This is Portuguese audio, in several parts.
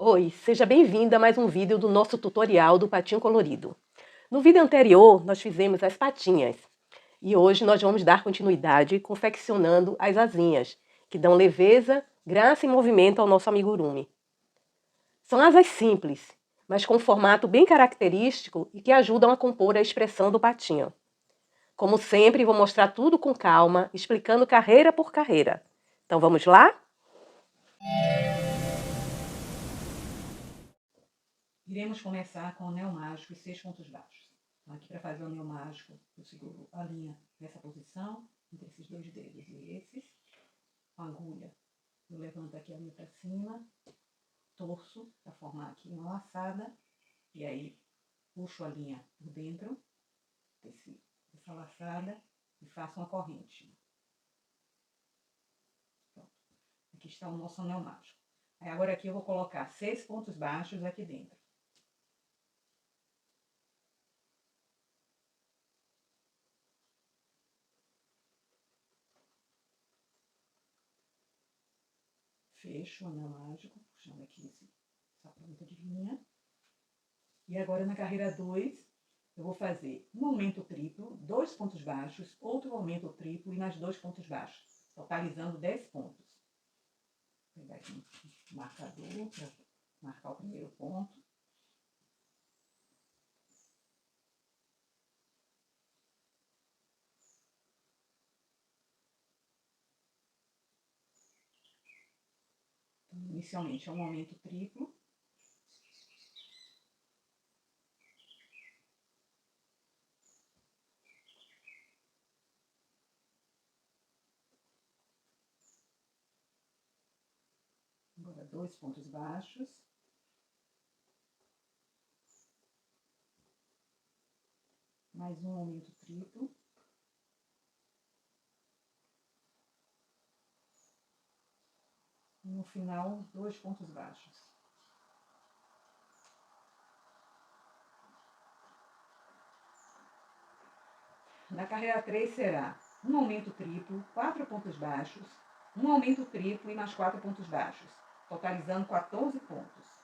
Oi, seja bem-vinda a mais um vídeo do nosso tutorial do patinho colorido. No vídeo anterior, nós fizemos as patinhas e hoje nós vamos dar continuidade confeccionando as asinhas, que dão leveza, graça e movimento ao nosso amigurumi. São asas simples, mas com um formato bem característico e que ajudam a compor a expressão do patinho. Como sempre, vou mostrar tudo com calma, explicando carreira por carreira. Então vamos lá? Iremos começar com o anel mágico e 6 pontos baixos. Então, aqui para fazer o anel mágico, eu seguro a linha nessa posição, entre esses dois dedos e esses. Com a agulha, eu levanto aqui a linha para cima, torço para formar aqui uma laçada, e aí puxo a linha por dentro dessa laçada e faço uma corrente. Pronto. Aqui está o nosso anel mágico. Aí agora aqui eu vou colocar 6 pontos baixos aqui dentro. Fecho o anel mágico, puxando aqui essa ponta de linha. E agora na carreira 2, eu vou fazer um aumento triplo, 2 pontos baixos, outro aumento triplo e mais 2 pontos baixos, totalizando 10 pontos. Vou pegar aqui um marcador para marcar o primeiro ponto. Então, inicialmente é um aumento triplo. Agora 2 pontos baixos. Mais um aumento triplo. E no final, 2 pontos baixos. Na carreira 3 será um aumento triplo, 4 pontos baixos, um aumento triplo e mais 4 pontos baixos, totalizando 14 pontos.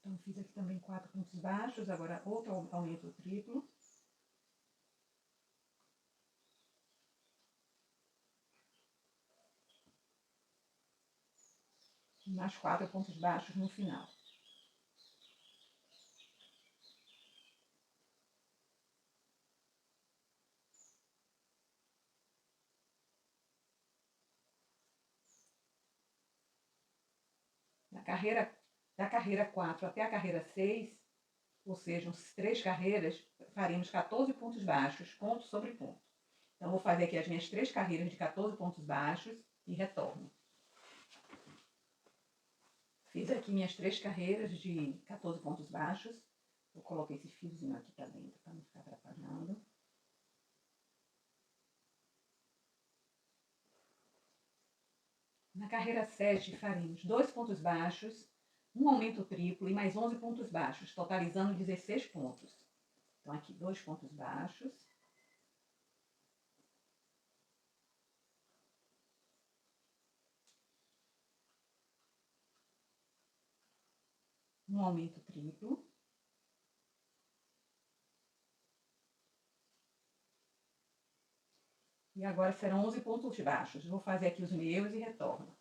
Então, fiz aqui também 4 pontos baixos, agora outro aumento triplo. E mais 4 pontos baixos no final. Da carreira 4 até a carreira 6, ou seja, 3 carreiras, faremos 14 pontos baixos, ponto sobre ponto. Então, vou fazer aqui as minhas 3 carreiras de 14 pontos baixos e retorno. Fiz aqui minhas 3 carreiras de 14 pontos baixos. Eu coloquei esse fiozinho aqui para dentro, para não ficar atrapalhando. Na carreira 7, faremos 2 pontos baixos, um aumento triplo e mais 11 pontos baixos, totalizando 16 pontos. Então, aqui 2 pontos baixos. Um aumento triplo. E agora serão 11 pontos baixos. Vou fazer aqui os meus e retorno.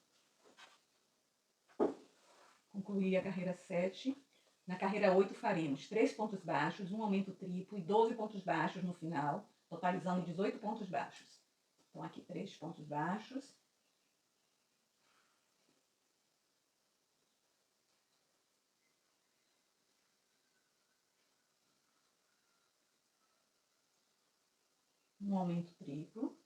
Concluí a carreira 7. Na carreira 8 faremos 3 pontos baixos, um aumento triplo e 12 pontos baixos no final, totalizando 18 pontos baixos. Então, aqui 3 pontos baixos. Um aumento triplo.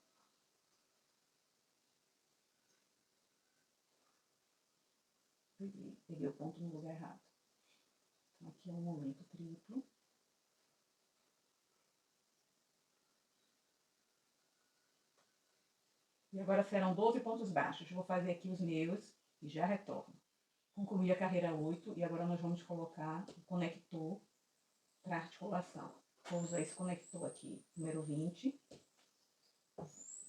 Peguei o ponto no lugar errado. Então, aqui é um aumento triplo. E agora serão 12 pontos baixos. Vou fazer aqui os meus e já retorno. Concluí a carreira 8 e agora nós vamos colocar o conector para articulação. Vou usar esse conector aqui, número 20.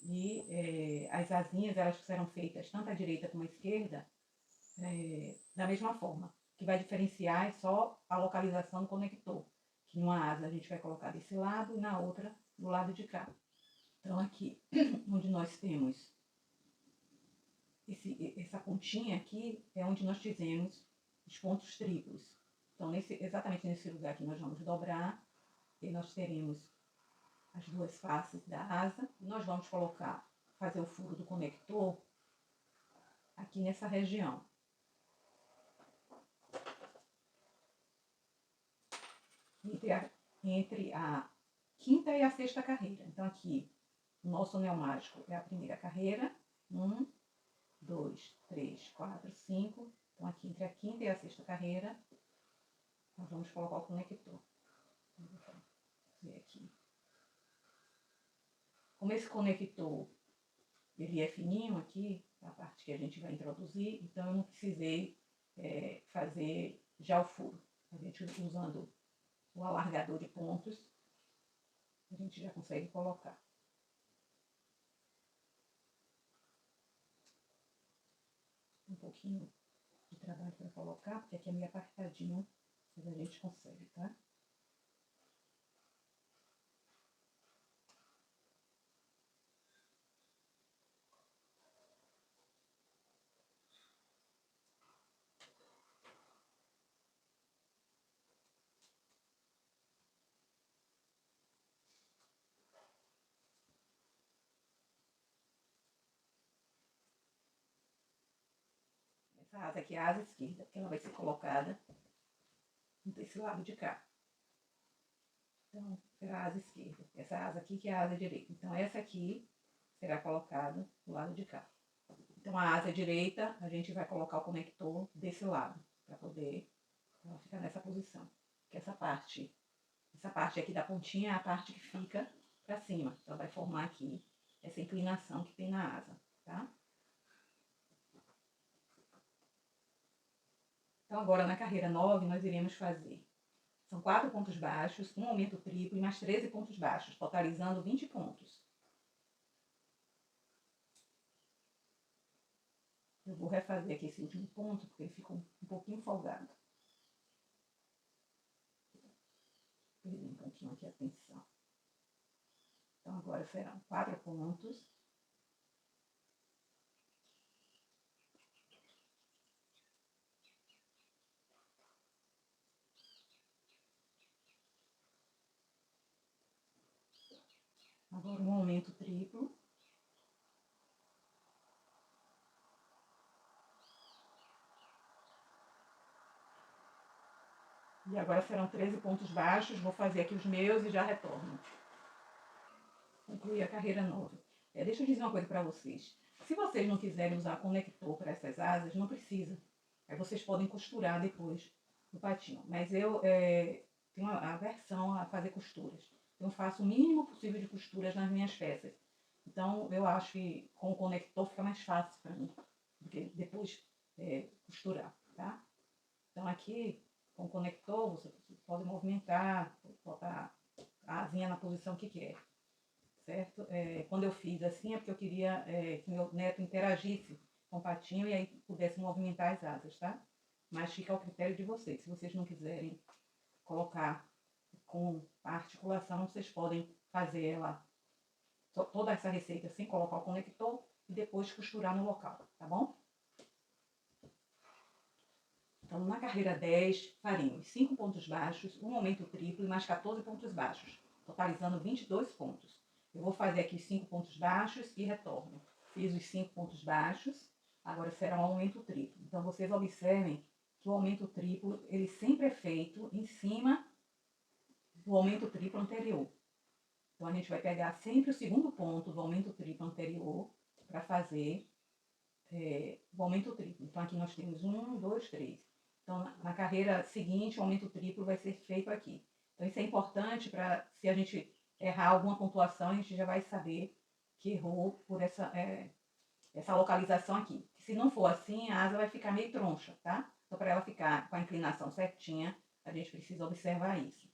E as asinhas, elas serão feitas tanto à direita como à esquerda, da mesma forma. O que vai diferenciar é só a localização do conector. Que numa asa a gente vai colocar desse lado e na outra do lado de cá. Então aqui, onde nós temos essa pontinha aqui, é onde nós fizemos os pontos triplos. Então exatamente nesse lugar que nós vamos dobrar, e nós teremos as duas faces da asa. E nós vamos fazer o furo do conector aqui nessa região. Entre a quinta e a sexta carreira. Então aqui, o nosso anel mágico é a primeira carreira. 1, 2, 3, 4, 5. Então aqui entre a quinta e a sexta carreira, nós vamos colocar o conector. Vou fazer aqui. Como esse conector, ele é fininho aqui, a parte que a gente vai introduzir, então eu não precisei fazer já o furo. A gente usando o alargador de pontos, a gente já consegue colocar. Um pouquinho de trabalho para colocar, porque aqui é meio apertadinho, mas a gente consegue, tá? Essa asa aqui é a asa esquerda, porque ela vai ser colocada desse lado de cá. Então, será a asa esquerda. Essa asa aqui que é a asa direita. Então, essa aqui será colocada do lado de cá. Então, a asa direita, a gente vai colocar o conector desse lado, para poder ela ficar nessa posição. Porque essa parte aqui da pontinha é a parte que fica para cima. Então, vai formar aqui essa inclinação que tem na asa, tá? Então, agora na carreira 9, nós iremos fazer. São 4 pontos baixos, um aumento triplo e mais 13 pontos baixos, totalizando 20 pontos. Eu vou refazer aqui esse último ponto, porque ele ficou um pouquinho folgado. Perdi um pouquinho aqui a tensão. Então, agora serão 4 pontos. Agora um aumento triplo. E agora serão 13 pontos baixos. Vou fazer aqui os meus e já retorno. Concluir a carreira 9. Deixa eu dizer uma coisa para vocês. Se vocês não quiserem usar conector para essas asas, não precisa. Aí vocês podem costurar depois no patinho. Mas eu tenho a aversão a fazer costuras. Eu faço o mínimo possível de costuras nas minhas peças. Então, eu acho que com o conector fica mais fácil para mim do que depois costurar, tá? Então, aqui, com o conector, você pode movimentar, botar a asinha na posição que quer, certo? Quando eu fiz assim, é porque eu queria que meu neto interagisse com o patinho e aí pudesse movimentar as asas, tá? Mas fica ao critério de vocês. Se vocês não quiserem colocar com a articulação, vocês podem fazer ela, toda essa receita sem colocar o conector e depois costurar no local, tá bom? Então, na carreira 10, faremos 5 pontos baixos, um aumento triplo e mais 14 pontos baixos, totalizando 22 pontos. Eu vou fazer aqui 5 pontos baixos e retorno. Fiz os 5 pontos baixos, agora será um aumento triplo. Então, vocês observem que o aumento triplo, ele sempre é feito em cima do aumento triplo anterior. Então, a gente vai pegar sempre o segundo ponto do aumento triplo anterior para fazer o aumento triplo. Então, aqui nós temos 1, 2, 3. Então, na carreira seguinte, o aumento triplo vai ser feito aqui. Então, isso é importante para, se a gente errar alguma pontuação, a gente já vai saber que errou por essa localização aqui. Se não for assim, a asa vai ficar meio troncha, tá? Então, para ela ficar com a inclinação certinha, a gente precisa observar isso.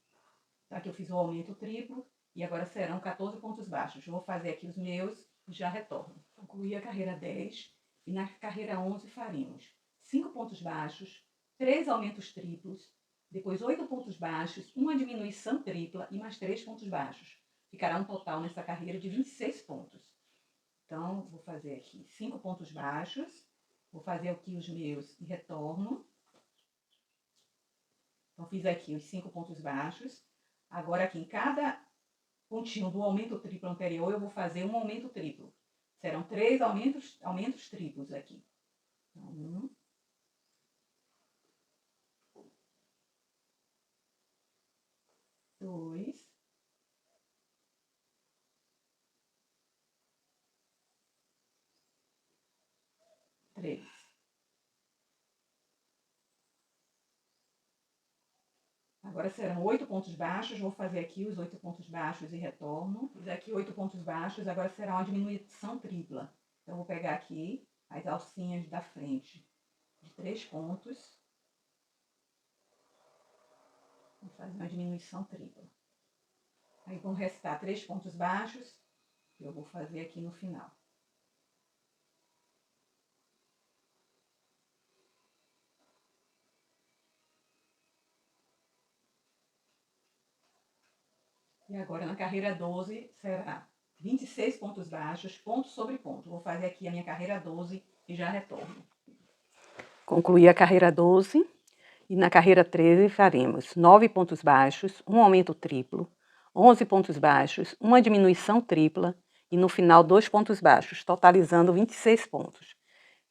Então, aqui eu fiz o aumento triplo e agora serão 14 pontos baixos. Eu vou fazer aqui os meus e já retorno. Concluí a carreira 10 e na carreira 11 faremos 5 pontos baixos, 3 aumentos triplos, depois 8 pontos baixos, uma diminuição tripla e mais 3 pontos baixos. Ficará um total nessa carreira de 26 pontos. Então, vou fazer aqui 5 pontos baixos, vou fazer aqui os meus e retorno. Então, fiz aqui os 5 pontos baixos. Agora, aqui em cada pontinho do aumento triplo anterior, eu vou fazer um aumento triplo. Serão 3 aumentos triplos aqui. Então, 1, 2, 3. Agora serão 8 pontos baixos, vou fazer aqui os 8 pontos baixos e retorno. Fiz aqui 8 pontos baixos, agora será uma diminuição tripla. Então, vou pegar aqui as alcinhas da frente de 3 pontos. Vou fazer uma diminuição tripla. Aí vão restar 3 pontos baixos, que eu vou fazer aqui no final. E agora na carreira 12 será 26 pontos baixos, ponto sobre ponto. Vou fazer aqui a minha carreira 12 e já retorno. Concluí a carreira 12 e na carreira 13 faremos 9 pontos baixos, um aumento triplo, 11 pontos baixos, uma diminuição tripla e no final 2 pontos baixos, totalizando 26 pontos.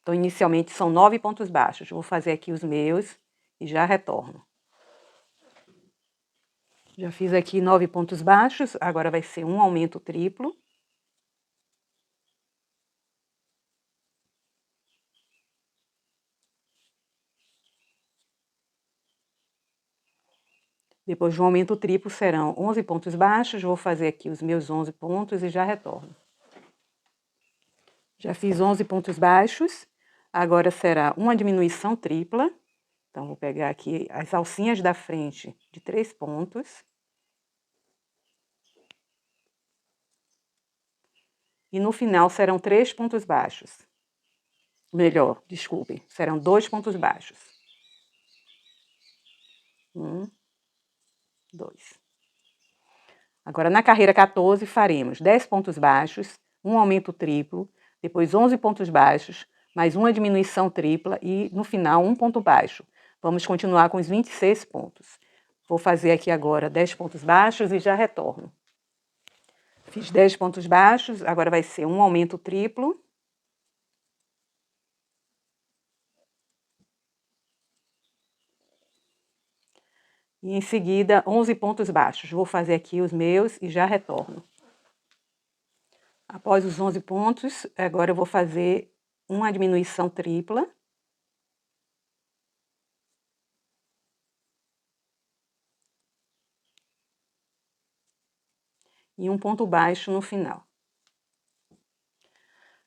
Então, inicialmente são 9 pontos baixos. Vou fazer aqui os meus e já retorno. Já fiz aqui 9 pontos baixos, agora vai ser um aumento triplo. Depois de um aumento triplo serão 11 pontos baixos, vou fazer aqui os meus 11 pontos e já retorno. Já fiz 11 pontos baixos, agora será uma diminuição tripla. Então, vou pegar aqui as alcinhas da frente de 3 pontos. E no final serão 3 pontos baixos. Melhor, desculpe, serão 2 pontos baixos. 1, 2. Agora, na carreira 14, faremos 10 pontos baixos, um aumento triplo, depois 11 pontos baixos, mais uma diminuição tripla e, no final, um ponto baixo. Vamos continuar com os 26 pontos. Vou fazer aqui agora 10 pontos baixos e já retorno. Fiz 10 pontos baixos, agora vai ser um aumento triplo. E em seguida, 11 pontos baixos. Vou fazer aqui os meus e já retorno. Após os 11 pontos, agora eu vou fazer uma diminuição tripla. E um ponto baixo no final.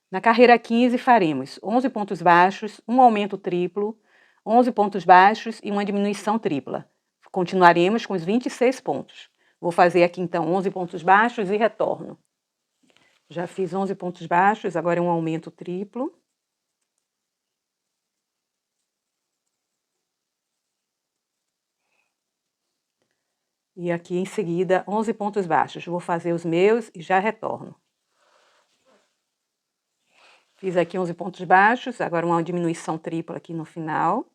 Na carreira 15, faremos 11 pontos baixos, um aumento triplo, 11 pontos baixos e uma diminuição tripla. Continuaremos com os 26 pontos. Vou fazer aqui, então, 11 pontos baixos e retorno. Já fiz 11 pontos baixos, agora é um aumento triplo. E aqui, em seguida, 11 pontos baixos. Vou fazer os meus e já retorno. Fiz aqui 11 pontos baixos, agora uma diminuição tripla aqui no final.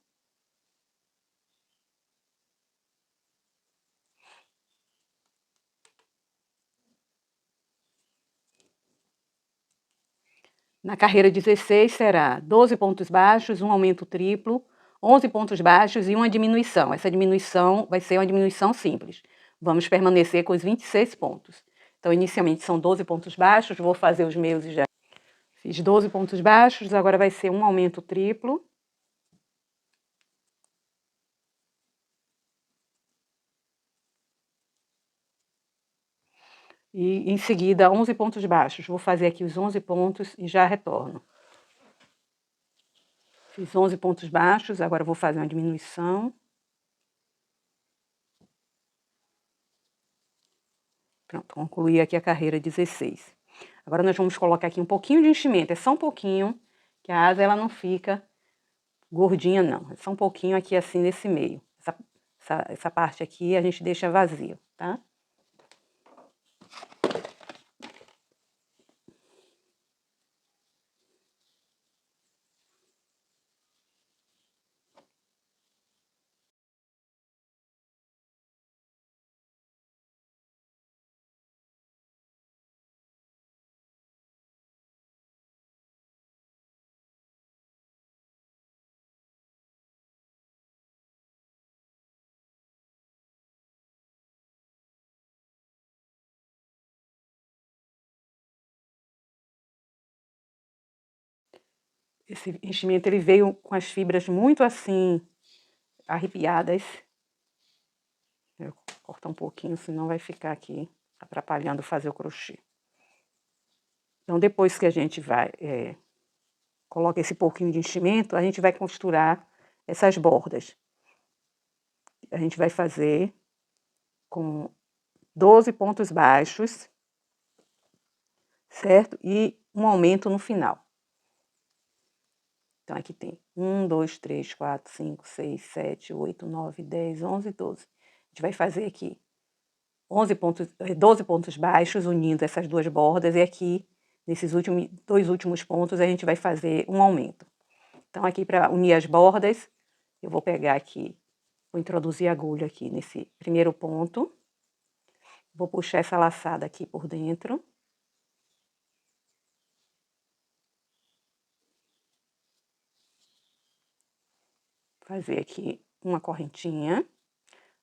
Na carreira 16 será 12 pontos baixos, um aumento triplo, 11 pontos baixos e uma diminuição. Essa diminuição vai ser uma diminuição simples. Vamos permanecer com os 26 pontos. Então, inicialmente são 12 pontos baixos, vou fazer os meus e já. Fiz 12 pontos baixos, agora vai ser um aumento triplo. E em seguida 11 pontos baixos. Vou fazer aqui os 11 pontos e já retorno. Fiz 11 pontos baixos, agora vou fazer uma diminuição. Pronto, concluí aqui a carreira 16. Agora nós vamos colocar aqui um pouquinho de enchimento, é só um pouquinho, que a asa ela não fica gordinha não, é só um pouquinho aqui assim nesse meio. Essa parte aqui a gente deixa vazio, tá? Esse enchimento ele veio com as fibras muito assim arrepiadas. Eu vou cortar um pouquinho, senão vai ficar aqui atrapalhando fazer o crochê. Então depois que a gente vai coloca esse pouquinho de enchimento, a gente vai costurar essas bordas. A gente vai fazer com 12 pontos baixos, certo? E um aumento no final. Então, aqui tem 1, 2, 3, 4, 5, 6, 7, 8, 9, 10, 11, 12. A gente vai fazer aqui 12 pontos baixos, unindo essas duas bordas, e aqui, nesses dois últimos pontos, a gente vai fazer um aumento. Então, aqui, para unir as bordas, eu vou pegar aqui, vou introduzir a agulha aqui nesse primeiro ponto, vou puxar essa laçada aqui por dentro. Fazer aqui uma correntinha.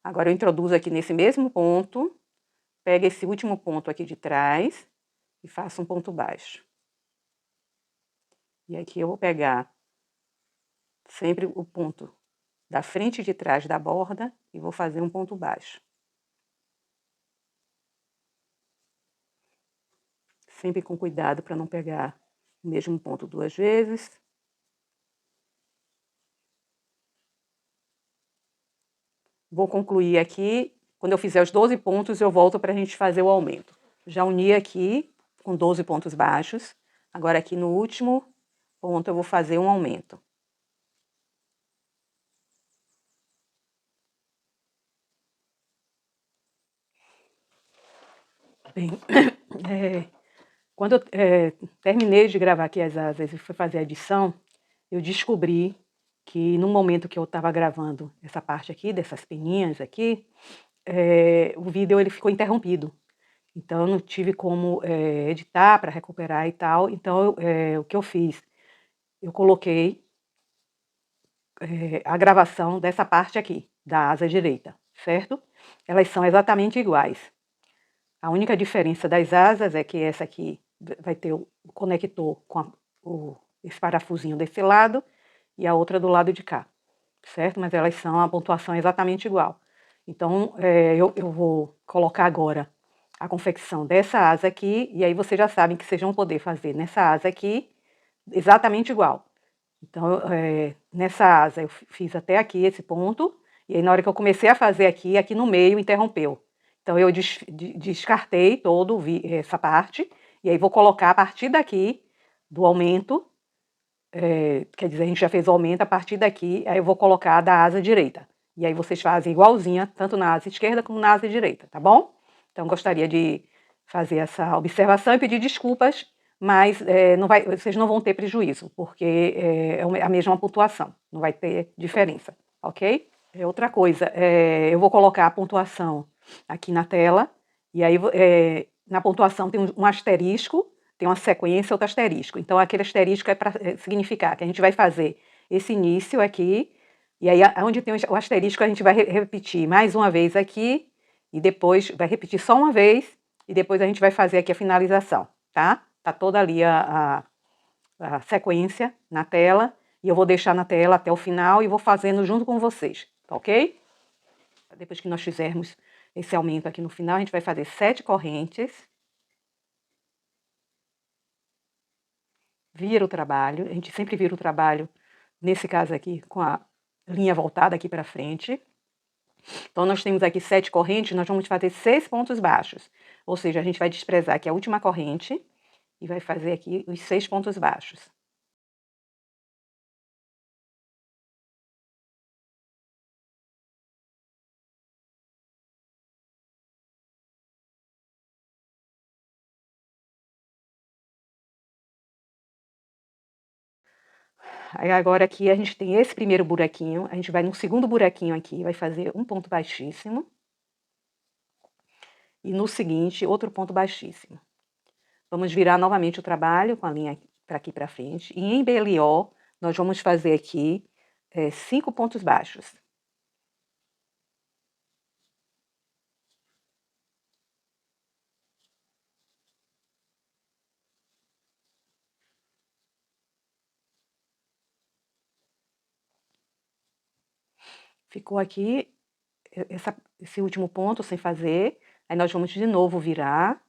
Agora eu introduzo aqui nesse mesmo ponto, pego esse último ponto aqui de trás e faço um ponto baixo. E aqui eu vou pegar sempre o ponto da frente e de trás da borda e vou fazer um ponto baixo. Sempre com cuidado para não pegar o mesmo ponto duas vezes. Vou concluir aqui, quando eu fizer os 12 pontos, eu volto para a gente fazer o aumento. Já uni aqui com 12 pontos baixos, agora aqui no último ponto eu vou fazer um aumento. Bem, quando eu terminei de gravar aqui as asas e fui fazer a edição, eu descobri que no momento que eu estava gravando essa parte aqui, dessas peninhas aqui, o vídeo ele ficou interrompido. Então eu não tive como editar para recuperar e tal. Então o que eu fiz? Eu coloquei a gravação dessa parte aqui, da asa direita, certo? Elas são exatamente iguais. A única diferença das asas é que essa aqui vai ter o conector com esse parafusinho desse lado e a outra do lado de cá, certo? Mas elas são, a pontuação é exatamente igual. Então, eu vou colocar agora a confecção dessa asa aqui, e aí vocês já sabem que vocês vão poder fazer nessa asa aqui exatamente igual. Então, nessa asa eu fiz até aqui esse ponto, e aí na hora que eu comecei a fazer aqui, aqui no meio interrompeu. Então eu descartei toda essa parte, e aí vou colocar a partir daqui, do aumento, quer dizer, a gente já fez o aumento, a partir daqui, aí eu vou colocar da asa direita. E aí vocês fazem igualzinha, tanto na asa esquerda como na asa direita, tá bom? Então gostaria de fazer essa observação e pedir desculpas, mas vocês não vão ter prejuízo, porque é a mesma pontuação, não vai ter diferença, ok? Outra coisa, eu vou colocar a pontuação aqui na tela, e aí na pontuação tem um asterisco, tem uma sequência, outro asterisco. Então, aquele asterisco é para significar que a gente vai fazer esse início aqui, e aí onde tem o asterisco a gente vai repetir mais uma vez aqui, e depois vai repetir só uma vez, e depois a gente vai fazer aqui a finalização, tá? Tá toda ali a sequência na tela, e eu vou deixar na tela até o final e vou fazendo junto com vocês, tá ok? Depois que nós fizermos esse aumento aqui no final, a gente vai fazer 7 correntes. Vira o trabalho, a gente sempre vira o trabalho, nesse caso aqui, com a linha voltada aqui para frente. Então, nós temos aqui 7 correntes, nós vamos fazer 6 pontos baixos. Ou seja, a gente vai desprezar aqui a última corrente e vai fazer aqui os 6 pontos baixos. Aí agora aqui a gente tem esse primeiro buraquinho, a gente vai no segundo buraquinho aqui, vai fazer um ponto baixíssimo. E no seguinte, outro ponto baixíssimo. Vamos virar novamente o trabalho com a linha para aqui para frente. E em BLO, nós vamos fazer aqui 5 pontos baixos. Ficou aqui esse último ponto sem fazer. Aí nós vamos de novo virar.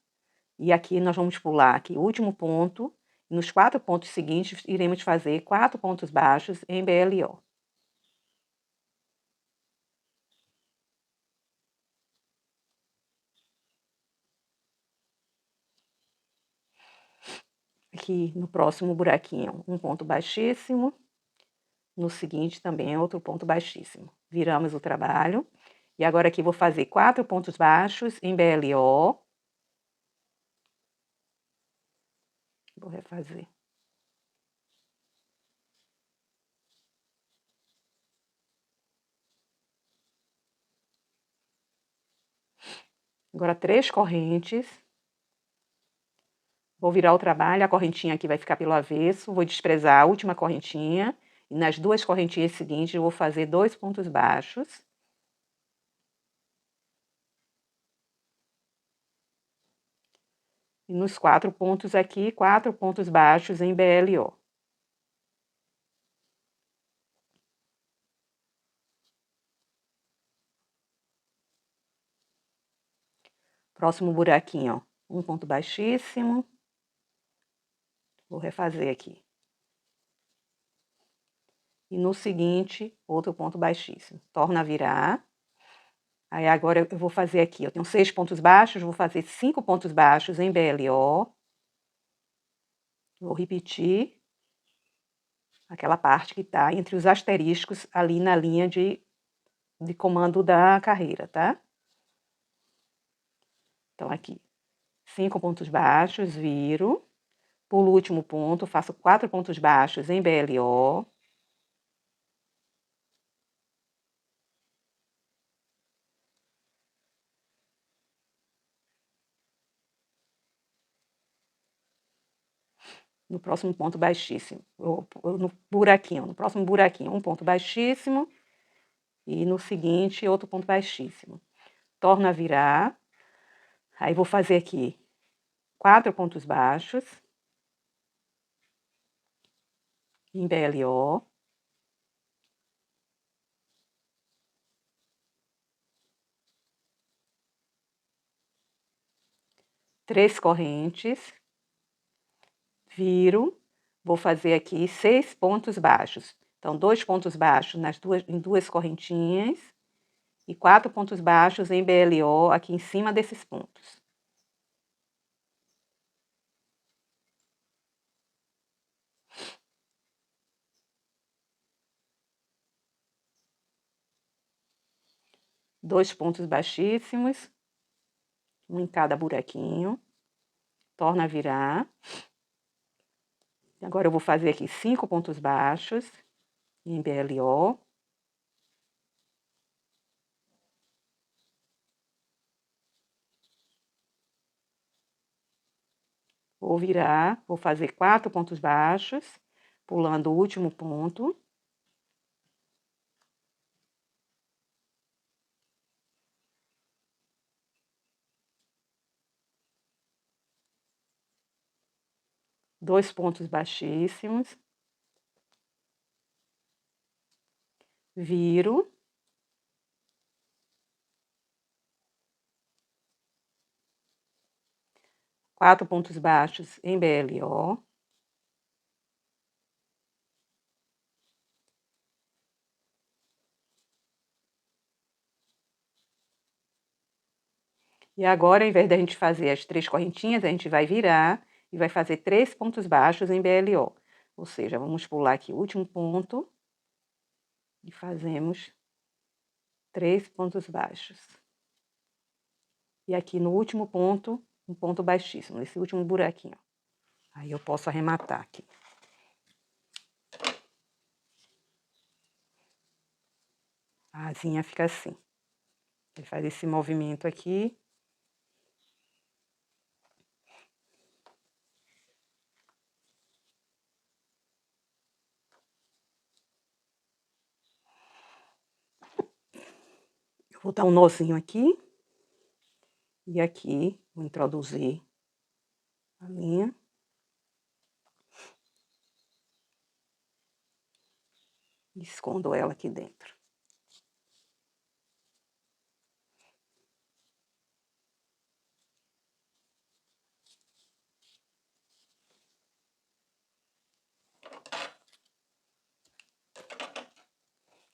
E aqui nós vamos pular aqui o último ponto. E nos 4 pontos seguintes, iremos fazer 4 pontos baixos em BLO. Aqui no próximo buraquinho, um ponto baixíssimo. No seguinte também outro ponto baixíssimo. Viramos o trabalho. E agora aqui vou fazer 4 pontos baixos em BLO. Vou refazer. Agora 3 correntes. Vou virar o trabalho, a correntinha aqui vai ficar pelo avesso, vou desprezar a última correntinha, e nas 2 correntinhas seguintes eu vou fazer 2 pontos baixos. E nos 4 pontos aqui, 4 pontos baixos em BLO. Próximo buraquinho, ó, um ponto baixíssimo. Vou refazer aqui. E no seguinte, outro ponto baixíssimo. Torna a virar. Aí agora eu vou fazer aqui, eu tenho 6 pontos baixos, vou fazer 5 pontos baixos em BLO. Vou repetir aquela parte que está entre os asteriscos ali na linha de comando da carreira, tá? Então aqui, 5 pontos baixos, viro, pulo o último ponto, faço 4 pontos baixos em BLO. No próximo ponto baixíssimo, no buraquinho, no próximo buraquinho, um ponto baixíssimo, e no seguinte, outro ponto baixíssimo. Torno a virar, aí vou fazer aqui 4 pontos baixos, em BLO. Três correntes, viro, vou fazer aqui 6 pontos baixos. Então, 2 pontos baixos em duas correntinhas e 4 pontos baixos em BLO aqui em cima desses pontos. Dois pontos baixíssimos, um em cada buraquinho. Torna a virar. Agora eu vou fazer aqui 5 pontos baixos em BLO. Vou virar, vou fazer 4 pontos baixos, pulando o último ponto. 2 pontos baixíssimos, viro, quatro pontos baixos em BLO, e agora, ao invés da gente fazer as 3 correntinhas, a gente vai virar e vai fazer 3 pontos baixos em BLO. Ou seja, vamos pular aqui o último ponto e fazemos 3 pontos baixos. E aqui no último ponto, um ponto baixíssimo, nesse último buraquinho. Aí eu posso arrematar aqui. A asinha fica assim. Ele faz esse movimento aqui. Eu vou dar um nozinho aqui. E aqui, vou introduzir a linha. E escondo ela aqui dentro.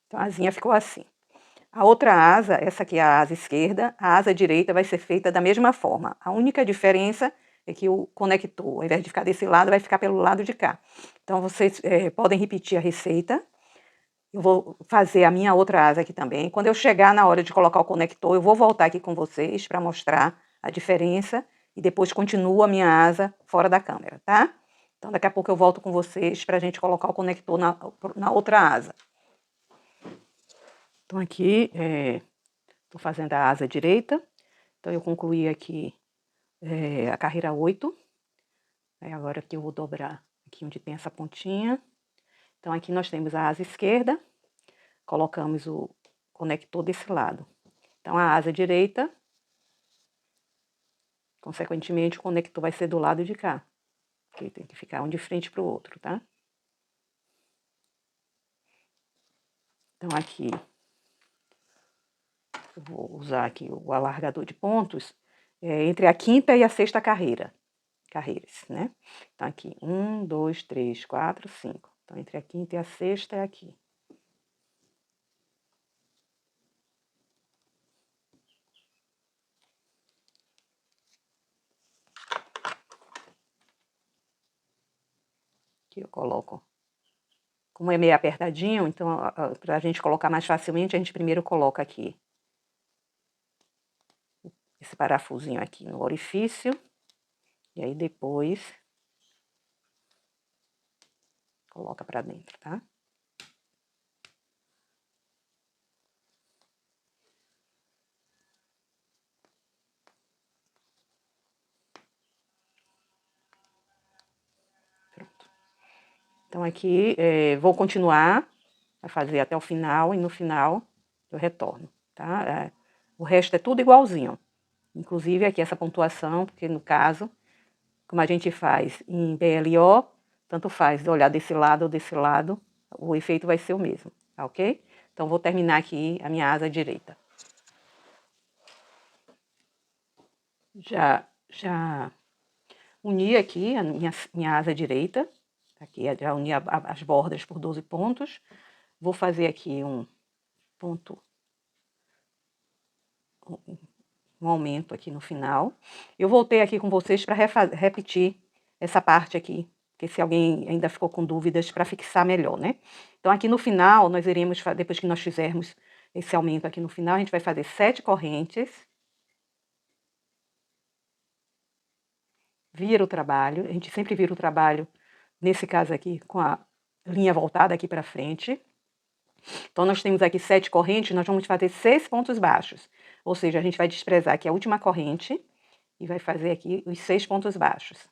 Então, a asinha ficou assim. A outra asa, essa aqui é a asa esquerda, a asa direita vai ser feita da mesma forma. A única diferença é que o conector, ao invés de ficar desse lado, vai ficar pelo lado de cá. Então, vocês podem repetir a receita. Eu vou fazer a minha outra asa aqui também. Quando eu chegar na hora de colocar o conector, eu vou voltar aqui com vocês para mostrar a diferença e depois continuo a minha asa fora da câmera, tá? Então, daqui a pouco eu volto com vocês para a gente colocar o conector na outra asa. Então, aqui, estou fazendo a asa direita. Então, eu concluí aqui a carreira 8. Aí, agora aqui eu vou dobrar aqui onde tem essa pontinha. Então, aqui nós temos a asa esquerda. Colocamos o conector desse lado. Então, a asa direita, consequentemente, o conector vai ser do lado de cá. Porque tem que ficar um de frente para o outro, tá? Então, aqui, eu vou usar aqui o alargador de pontos entre a quinta e a sexta carreiras, né? Então, aqui, 1, 2, 3, 4, 5. Então, entre a quinta e a sexta é aqui. Aqui eu coloco. Como é meio apertadinho, então, para a gente colocar mais facilmente, a gente primeiro coloca aqui esse parafusinho aqui no orifício. E aí depois coloca para dentro, tá? Pronto. Então aqui vou continuar a fazer até o final e no final eu retorno, tá? O resto é tudo igualzinho. Inclusive aqui essa pontuação, porque no caso, como a gente faz em BLO, tanto faz olhar desse lado ou desse lado, o efeito vai ser o mesmo, tá ok? Então vou terminar aqui a minha asa direita. Já uni aqui a minha asa direita, aqui já uni as bordas por 12 pontos. Vou fazer aqui um ponto, um aumento aqui no final. Eu voltei aqui com vocês para repetir essa parte aqui, porque se alguém ainda ficou com dúvidas, para fixar melhor, né? Então aqui no final, nós iremos, depois que nós fizermos esse aumento aqui no final, a gente vai fazer 7 correntes. Vira o trabalho, a gente sempre vira o trabalho, nesse caso aqui, com a linha voltada aqui para frente. Então, nós temos aqui 7 correntes, nós vamos fazer 6 pontos baixos. Ou seja, a gente vai desprezar aqui a última corrente e vai fazer aqui os 6 pontos baixos.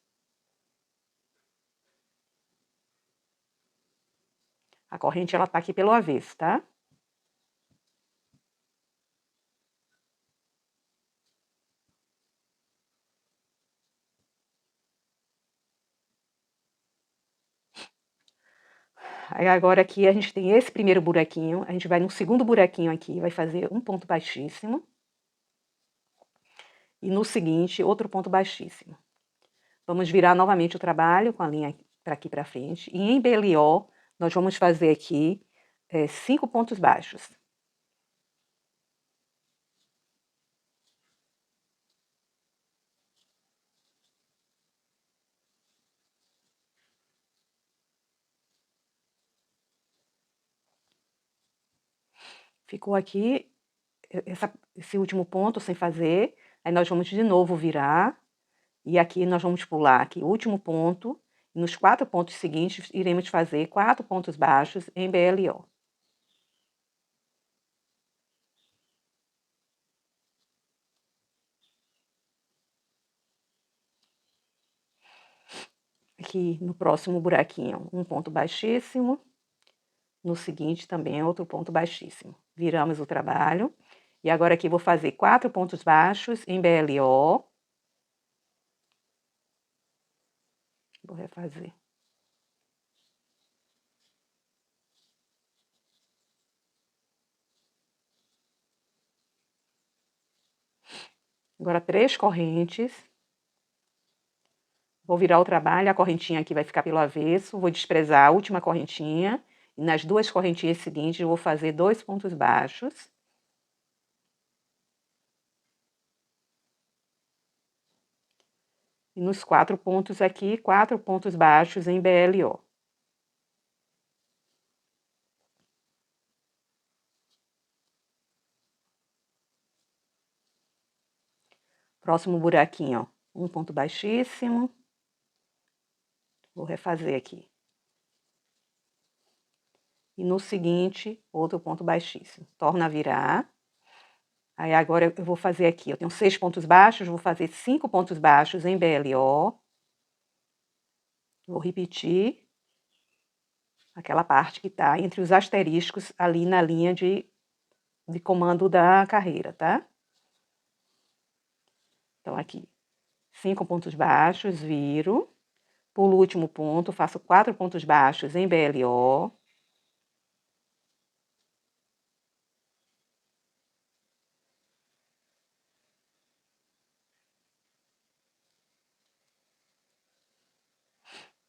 A corrente, ela tá aqui pelo avesso, tá? Aí agora aqui a gente tem esse primeiro buraquinho, a gente vai no segundo buraquinho aqui, vai fazer um ponto baixíssimo. E no seguinte, outro ponto baixíssimo. Vamos virar novamente o trabalho com a linha para aqui para frente. E em BLO, nós vamos fazer aqui 5 pontos baixos. Ficou aqui esse último ponto sem fazer, aí nós vamos de novo virar, e aqui nós vamos pular aqui o último ponto, e nos 4 pontos seguintes iremos fazer 4 pontos baixos em BLO. Aqui no próximo buraquinho, um ponto baixíssimo, no seguinte também outro ponto baixíssimo. Viramos o trabalho, e agora aqui vou fazer 4 pontos baixos em BLO. Vou refazer. Agora 3 correntes. Vou virar o trabalho, a correntinha aqui vai ficar pelo avesso, vou desprezar a última correntinha, e nas 2 correntinhas seguintes eu vou fazer 2 pontos baixos. E nos 4 pontos aqui, 4 pontos baixos em BLO. Próximo buraquinho, ó, um ponto baixíssimo. Vou refazer aqui. E no seguinte, outro ponto baixíssimo. Torna a virar. Aí agora eu vou fazer aqui, eu tenho 6 pontos baixos, vou fazer 5 pontos baixos em BLO. Vou repetir aquela parte que está entre os asteriscos ali na linha de comando da carreira, tá? Então aqui, 5 pontos baixos, viro, pulo o último ponto, faço 4 pontos baixos em BLO.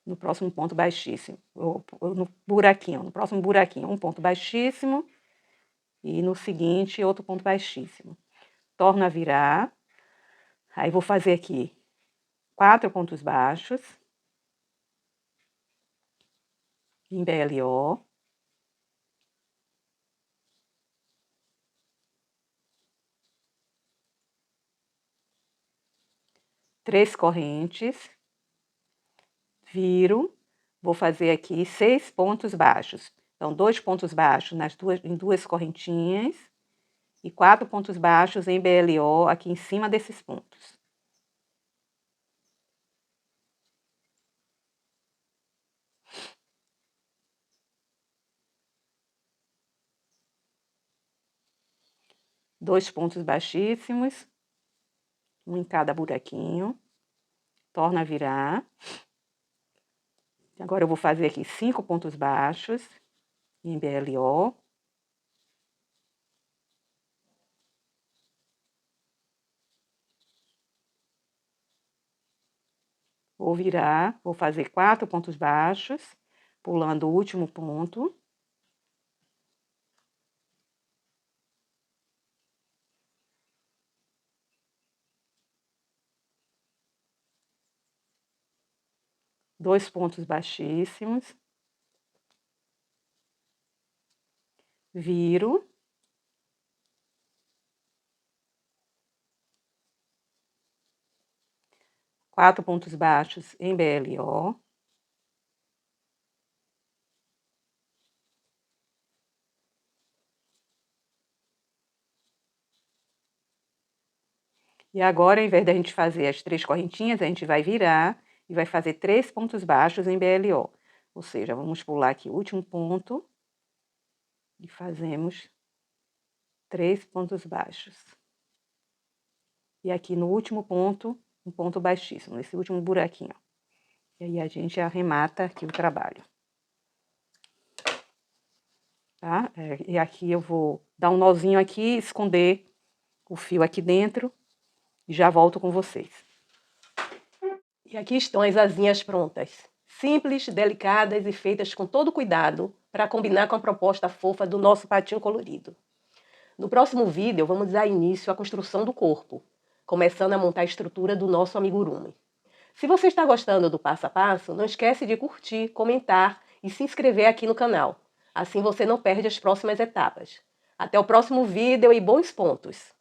No próximo ponto baixíssimo, no buraquinho, no próximo buraquinho, um ponto baixíssimo, e no seguinte, outro ponto baixíssimo. Torno a virar, aí vou fazer aqui 4 pontos baixos, em BLO. Três correntes, viro, vou fazer aqui 6 pontos baixos. Então, 2 pontos baixos em 2 correntinhas e 4 pontos baixos em BLO aqui em cima desses pontos. Dois pontos baixíssimos, um em cada buraquinho. Torna a virar. Agora eu vou fazer aqui 5 pontos baixos em BLO. Vou virar, vou fazer 4 pontos baixos, pulando o último ponto. Dois pontos baixíssimos. Viro. Quatro pontos baixos em BLO. E agora, ao invés da gente fazer as 3 correntinhas, a gente vai virar e vai fazer 3 pontos baixos em BLO. Ou seja, vamos pular aqui o último ponto e fazemos 3 pontos baixos. E aqui no último ponto, um ponto baixíssimo, nesse último buraquinho. E aí a gente arremata aqui o trabalho. tá? E aqui eu vou dar um nozinho aqui, esconder o fio aqui dentro e já volto com vocês. E aqui estão as asinhas prontas. Simples, delicadas e feitas com todo cuidado para combinar com a proposta fofa do nosso patinho colorido. No próximo vídeo, vamos dar início à construção do corpo, começando a montar a estrutura do nosso amigurumi. Se você está gostando do passo a passo, não esquece de curtir, comentar e se inscrever aqui no canal. Assim você não perde as próximas etapas. Até o próximo vídeo e bons pontos!